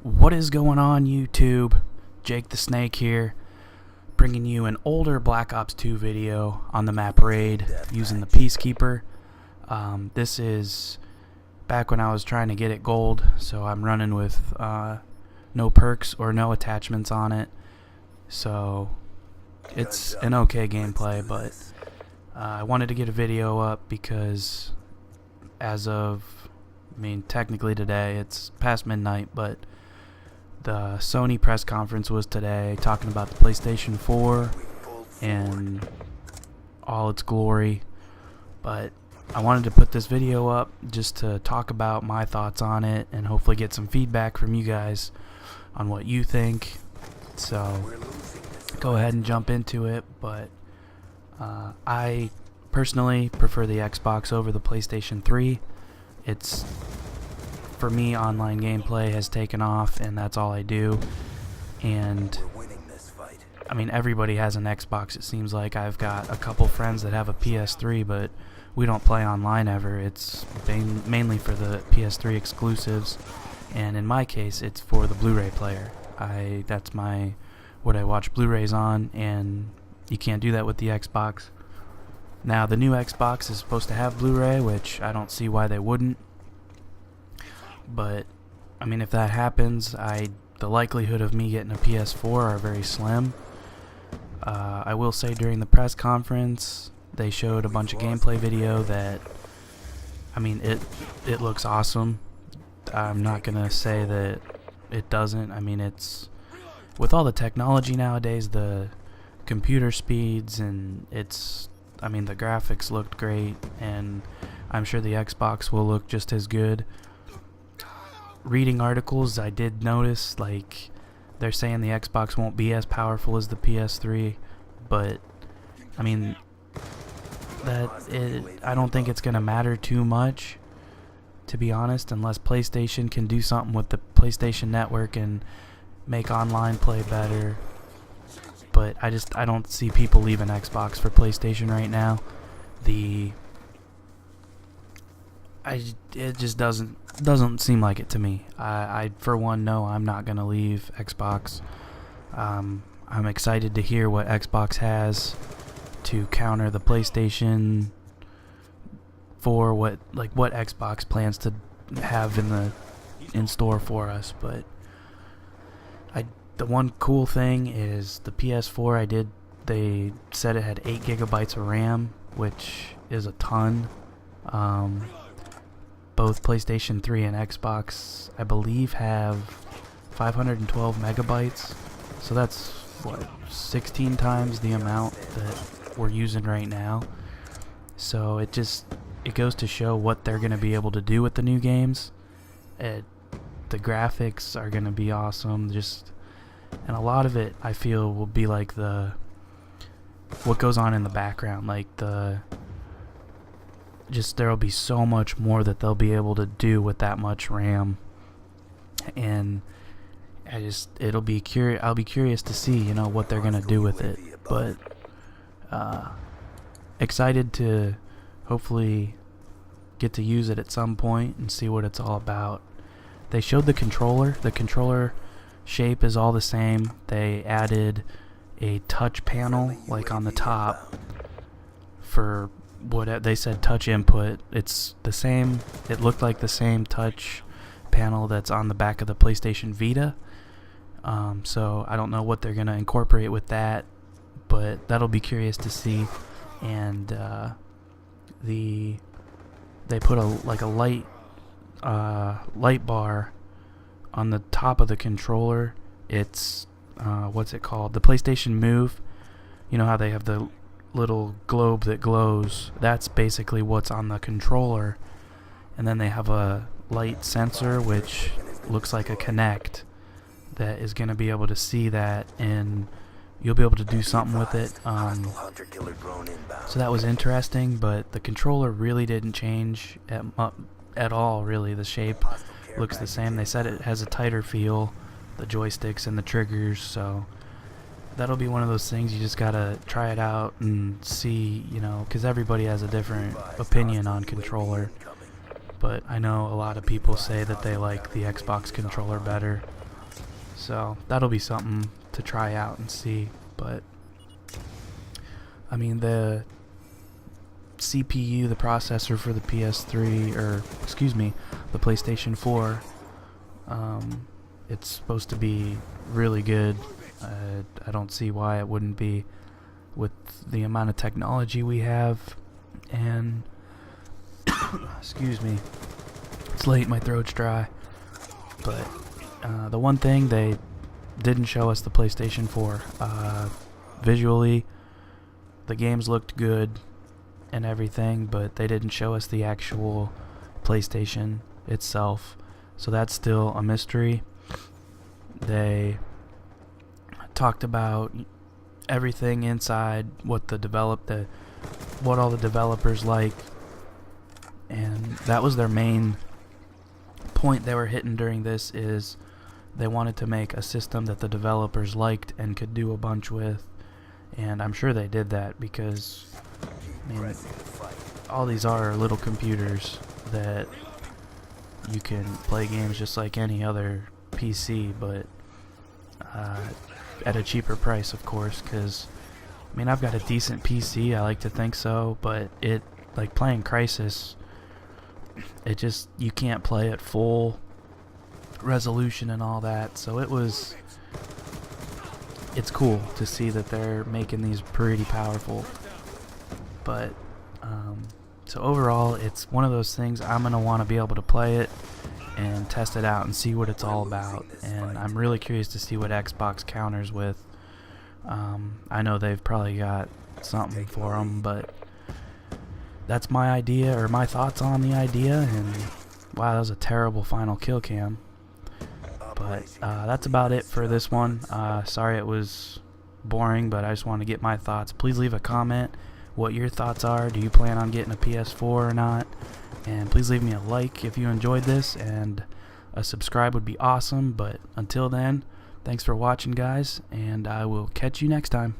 What is going on, YouTube? Jake the Snake here, bringing you an older Black Ops 2 video on the map Raid using the Peacekeeper. This is back when I was trying to get it gold, so I'm running with no perks or no attachments on it. So it's an okay gameplay, but I wanted to get a video up because as of, technically today, it's past midnight, but the Sony press conference was today talking about the PlayStation 4 and all its glory. But I wanted to put this video up just to talk about my thoughts on it and hopefully get some feedback from you guys on what you think. So go ahead and jump into it. But I personally prefer the Xbox over the PlayStation 3. It's, for me, online gameplay has taken off, and that's all I do. And everybody has an Xbox, it seems like. I've got a couple friends that have a PS3, but we don't play online ever. It's mainly for the PS3 exclusives, and in my case it's for the Blu-ray player. That's what I watch Blu-rays on, and you can't do that with the Xbox. Now the new Xbox is supposed to have Blu-ray, which I don't see why they wouldn't. But if that happens, the likelihood of me getting a PS4 are very slim. I will say during the press conference they showed a bunch of gameplay video that it looks awesome. I'm not gonna say that it doesn't. It's with all the technology nowadays, the computer speeds, and the graphics looked great, and I'm sure the Xbox will look just as good. Reading articles, I did notice, they're saying the Xbox won't be as powerful as the PS3, but I don't think it's gonna matter too much, to be honest, unless PlayStation can do something with the PlayStation Network and make online play better. But I don't see people leaving Xbox for PlayStation right now. It just doesn't seem like it to me. I for one know I'm not gonna leave Xbox. I'm excited to hear what Xbox has to counter the PlayStation 4. What Xbox plans to have in store for us. But the one cool thing is the PS4. They said it had 8 gigabytes of RAM, which is a ton. Both PlayStation 3 and Xbox, I believe, have 512 megabytes. So that's 16 times the amount that we're using right now. So it goes to show what they're going to be able to do with the new games. The graphics are going to be awesome. And a lot of it, I feel, will be like what goes on in the background, there'll be so much more that they'll be able to do with that much RAM. And I'll be curious to see, what they're gonna do with it. But excited to hopefully get to use it at some point and see what it's all about. They showed the controller. The controller shape is all the same. They added a touch panel on the top for what they said touch input. It's the same. It looked like the same touch panel that's on the back of the PlayStation Vita. So I don't know what they're gonna incorporate with that, but that'll be curious to see. And they put a light bar on the top of the controller. It's what's it called? The PlayStation Move. You know how they have the little globe that glows? That's basically what's on the controller. And then they have a light sensor which looks like a Kinect that is going to be able to see that, and you'll be able to do something with it. So that was interesting, but the controller really didn't change at all, really. The shape looks the same. They said it has a tighter feel, the joysticks and the triggers, so that'll be one of those things you just gotta try it out and see, because everybody has a different opinion on controller. But I know a lot of people say that they like the Xbox controller better. So that'll be something to try out and see. But I mean, the CPU, the processor for the PS3, or excuse me, the PlayStation 4, it's supposed to be really good. I don't see why it wouldn't be with the amount of technology we have. And excuse me, it's late, my throat's dry. But the one thing, they didn't show us the PlayStation 4. Visually, the games looked good and everything, but they didn't show us the actual PlayStation itself. So that's still a mystery. They talked about everything inside, what all the developers like, and that was their main point they were hitting during this, is they wanted to make a system that the developers liked and could do a bunch with. And I'm sure they did that, because I mean, all these are little computers that you can play games just like any other PC, but at a cheaper price, of course, because I mean, I've got a decent PC, I like to think so, but it, like playing Crysis, it just, you can't play at full resolution and all that. So it's cool to see that they're making these pretty powerful. But so overall, it's one of those things I'm gonna want to be able to play it and test it out and see what it's all about. And I'm really curious to see what Xbox counters with. I know they've probably got something for them, but that's my idea, or my thoughts on the idea. And wow, that was a terrible final kill cam. But that's about it for this one. Sorry it was boring, but I just wanted to get my thoughts. Please leave a comment what your thoughts are. Do you plan on getting a PS4 or not? And please leave me a like if you enjoyed this, and a subscribe would be awesome. But until then, thanks for watching, guys, and I will catch you next time.